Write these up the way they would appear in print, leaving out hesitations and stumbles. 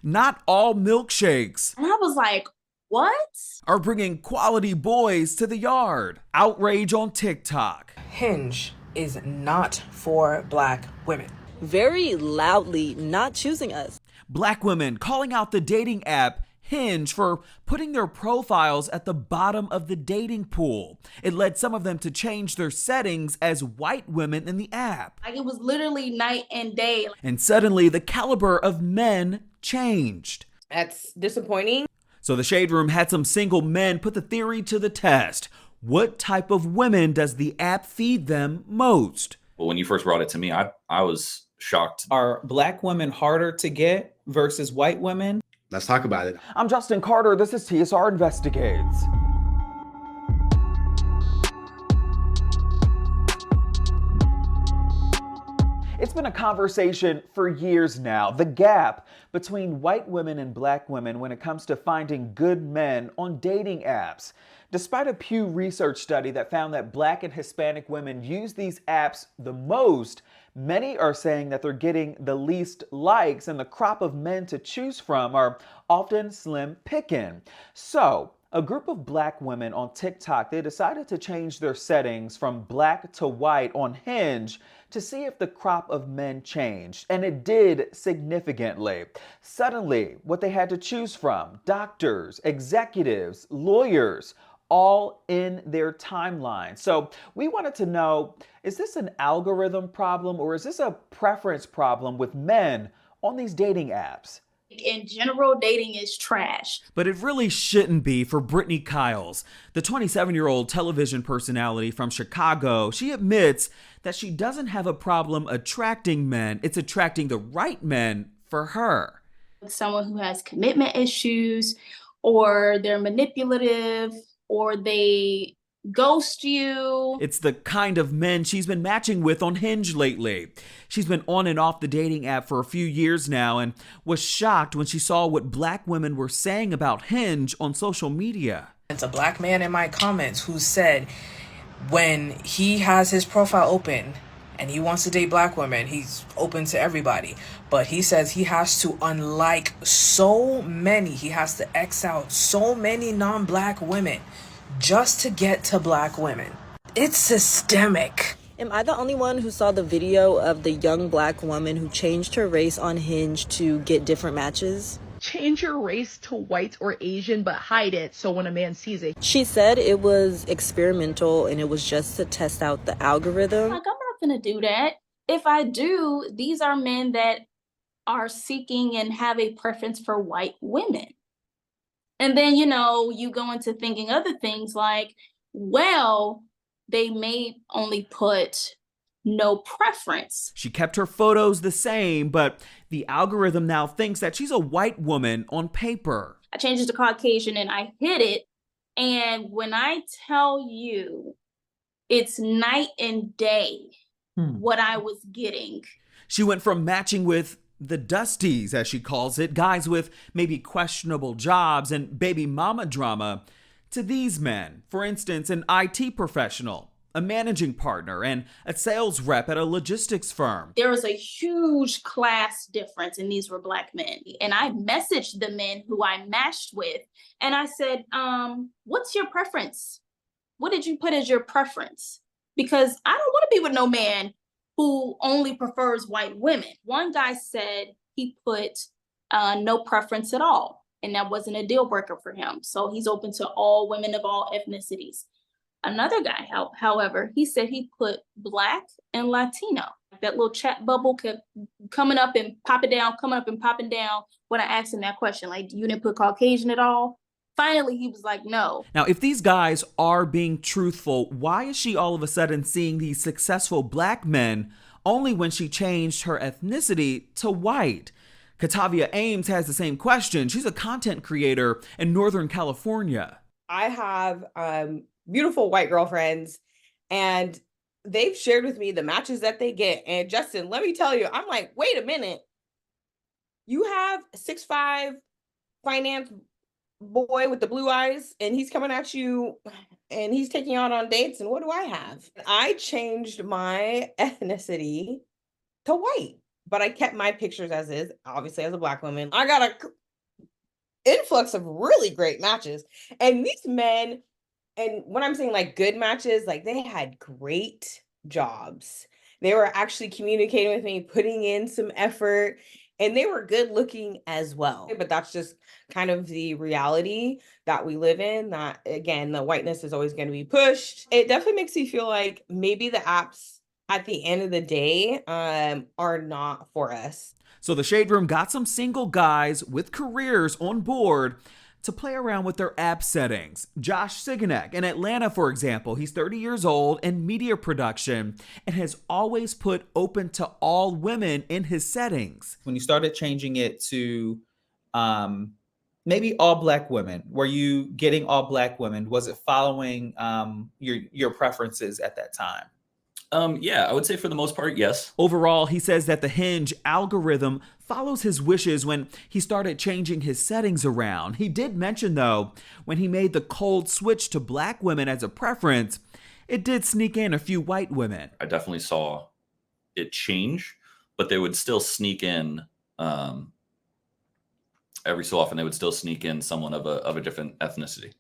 Not all milkshakes And I was like, what? are bringing quality boys to the yard. Outrage on TikTok. Hinge is not for black women. Very loudly not choosing us. Black women calling out the dating app Hinge for putting their profiles at the bottom of the dating pool. It led some of them to change their settings as white women in the app. Like, it was literally night and day. And suddenly the caliber of men changed. That's disappointing. So the Shade Room had some single men put the theory to the test. What type of women does the app feed them most? Well, when you first brought it to me, I was shocked. Are black women harder to get versus white women? Let's talk about it. I'm Justin Carter. This is TSR Investigates. It's been a conversation for years now. The gap between white women and black women when it comes to finding good men on dating apps. Despite a Pew Research study that found that black and Hispanic women use these apps the most, many are saying that they're getting the least likes, and the crop of men to choose from are often slim picking. So, a group of black women on TikTok, they decided to change their settings from black to white on Hinge to see if the crop of men changed, and it did significantly. Suddenly, what they had to choose from, doctors, executives, lawyers, all in their timeline. So we wanted to know, is this an algorithm problem or is this a preference problem with men on these dating apps? In general, dating is trash. But it really shouldn't be for Brittany Kiles. The 27-year-old television personality from Chicago, she admits that she doesn't have a problem attracting men. It's attracting the right men for her. Someone who has commitment issues, or they're manipulative, or they ghost you. It's the kind of men she's been matching with on Hinge lately. She's been on and off the dating app for a few years now and was shocked when she saw what black women were saying about Hinge on social media. It's a black man in my comments who said when he has his profile open and he wants to date black women, he's open to everybody. But he says he has to unlike so many, he has to X out so many non-black women just to get to black women. It's systemic. Am I the only one who saw the video of the young black woman who changed her race on Hinge to get different matches? Change your race to white or Asian, but hide it so when a man sees it. She said it was experimental and it was just to test out the algorithm. Like, I'm not gonna do that. If I do, these are men that are seeking and have a preference for white women. And then, you go into thinking other things like, well, they may only put no preference. She kept her photos the same, but the algorithm now thinks that she's a white woman on paper. I changed it to Caucasian and I hit it. And when I tell you, it's night and day what I was getting. She went from matching with the dusties, as she calls it, guys with maybe questionable jobs and baby mama drama, to these men, for instance, an IT professional, a managing partner, and a sales rep at a logistics firm. There was a huge class difference, and these were black men. And I messaged the men who I matched with, and I said, what's your preference? What did you put as your preference? Because I don't want to be with no man who only prefers white women. One guy said he put no preference at all, and that wasn't a deal breaker for him. So he's open to all women of all ethnicities. Another guy, however, he said he put black and Latino. That little chat bubble kept coming up and popping down, coming up and popping down when I asked him that question, like, you didn't put Caucasian at all? Finally, he was like, no. Now, if these guys are being truthful, why is she all of a sudden seeing these successful black men only when she changed her ethnicity to white? Katavia Ames has the same question. She's a content creator in Northern California. I have beautiful white girlfriends, and they've shared with me the matches that they get. And Justin, let me tell you, I'm like, wait a minute. You have 6'5" finance boy with the blue eyes, and he's coming at you and he's taking you out on dates, and what do I have? I changed my ethnicity to white. but I kept my pictures as is, obviously as a Black woman. I got a influx of really great matches. And these men, and when I'm saying like good matches, like they had great jobs. They were actually communicating with me, putting in some effort, and they were good looking as well. But that's just kind of the reality that we live in, that again, the whiteness is always going to be pushed. It definitely makes me feel like maybe the apps at the end of the day are not for us. So the Shade Room got some single guys with careers on board to play around with their app settings. Josh Siganek in Atlanta, for example, he's 30 years old in media production and has always put open to all women in his settings. When you started changing it to maybe all Black women, were you getting all Black women? Was it following your preferences at that time? Yeah, I would say for the most part, yes. Overall, he says that the Hinge algorithm follows his wishes when he started changing his settings around. He did mention, though, when he made the cold switch to Black women as a preference, it did sneak in a few white women. I definitely saw it change, but they would still sneak in every so often. They would still sneak in someone of a different ethnicity.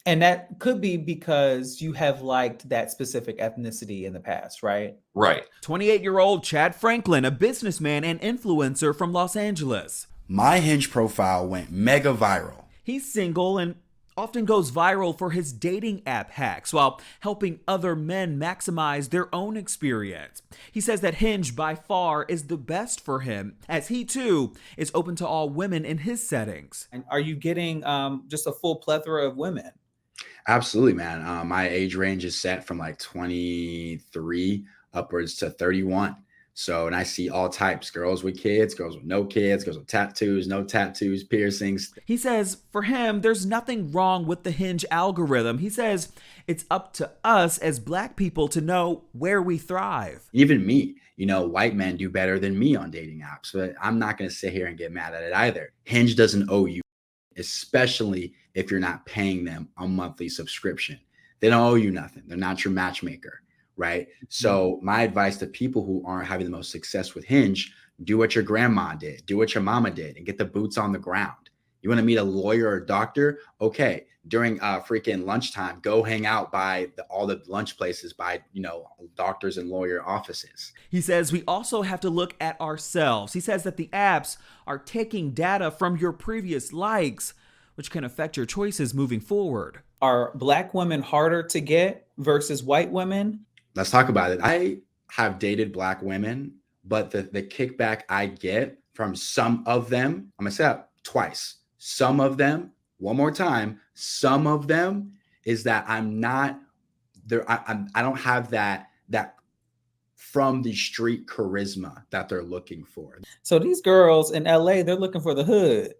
And that could be because you have liked that specific ethnicity in the past, right? Right. 28-year-old Chad Franklin, a businessman and influencer from Los Angeles. My Hinge profile went mega viral. He's single and often goes viral for his dating app hacks while helping other men maximize their own experience. He says that Hinge by far is the best for him, as he too is open to all women in his settings. And are you getting just a full plethora of women? Absolutely, man. My age range is set from like 23 upwards to 31. So, and I see all types, girls with kids, girls with no kids, girls with tattoos, no tattoos, piercings. He says for him, there's nothing wrong with the Hinge algorithm. He says it's up to us as Black people to know where we thrive. Even me, white men do better than me on dating apps, but I'm not going to sit here and get mad at it either. Hinge doesn't owe you, especially if you're not paying them a monthly subscription. They don't owe you nothing. They're not your matchmaker, right? So my advice to people who aren't having the most success with Hinge, do what your grandma did, do what your mama did, and get the boots on the ground. You want to meet a lawyer or a doctor? Okay, during freaking lunchtime, go hang out by all the lunch places by, doctors and lawyer offices. He says we also have to look at ourselves. He says that the apps are taking data from your previous likes, which can affect your choices moving forward. Are Black women harder to get versus white women? Let's talk about it. I have dated Black women, but the kickback I get from some of them, I'm going to say that twice. Some of them, one more time, some of them is that I'm not there. I don't have that from the street charisma that they're looking for. So these girls in LA, they're looking for the hood.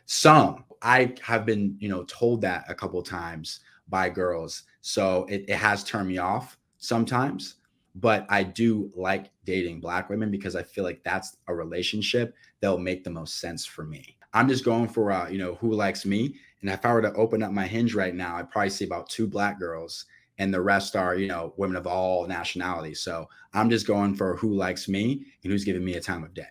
Some. I have been, told that a couple of times by girls. So it has turned me off sometimes, but I do like dating Black women because I feel like that's a relationship that will make the most sense for me. I'm just going for, who likes me. And if I were to open up my Hinge right now, I'd probably see about 2 Black girls and the rest are, women of all nationalities. So I'm just going for who likes me and who's giving me a time of day.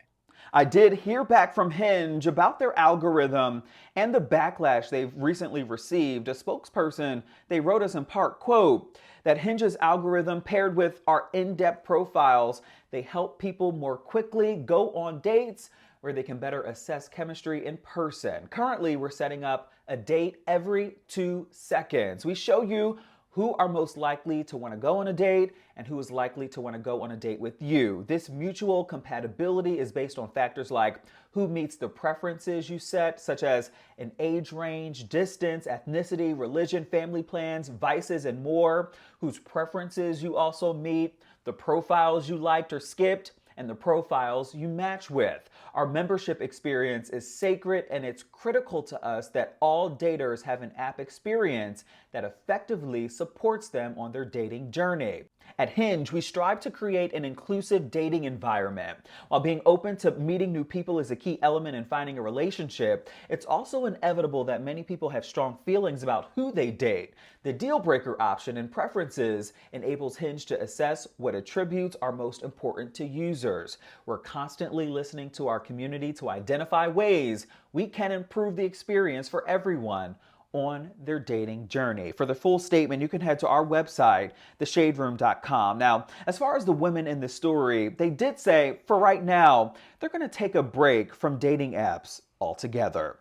I did hear back from Hinge about their algorithm and the backlash they've recently received. A spokesperson, they wrote us in part, quote, that Hinge's algorithm paired with our in-depth profiles, they help people more quickly go on dates where they can better assess chemistry in person. Currently, we're setting up a date every 2 seconds. We show you who are most likely to want to go on a date and who is likely to want to go on a date with you. This mutual compatibility is based on factors like who meets the preferences you set, such as an age range, distance, ethnicity, religion, family plans, vices, and more, whose preferences you also meet, the profiles you liked or skipped, and the profiles you match with. Our membership experience is sacred, and it's critical to us that all daters have an app experience that effectively supports them on their dating journey. At Hinge, we strive to create an inclusive dating environment. While being open to meeting new people is a key element in finding a relationship, it's also inevitable that many people have strong feelings about who they date. The deal breaker option and preferences enables Hinge to assess what attributes are most important to users. We're constantly listening to our community to identify ways we can improve the experience for everyone on their dating journey. For the full statement, you can head to our website, theshaderoom.com. Now, as far as the women in the story, they did say, for right now, they're going to take a break from dating apps altogether.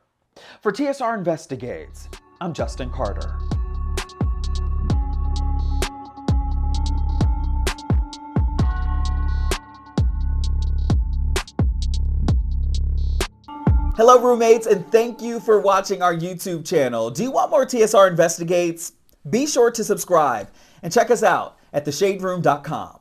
For TSR Investigates, I'm Justin Carter. Hello, roommates, and thank you for watching our YouTube channel. Do you want more TSR Investigates? Be sure to subscribe and check us out at theshaderoom.com.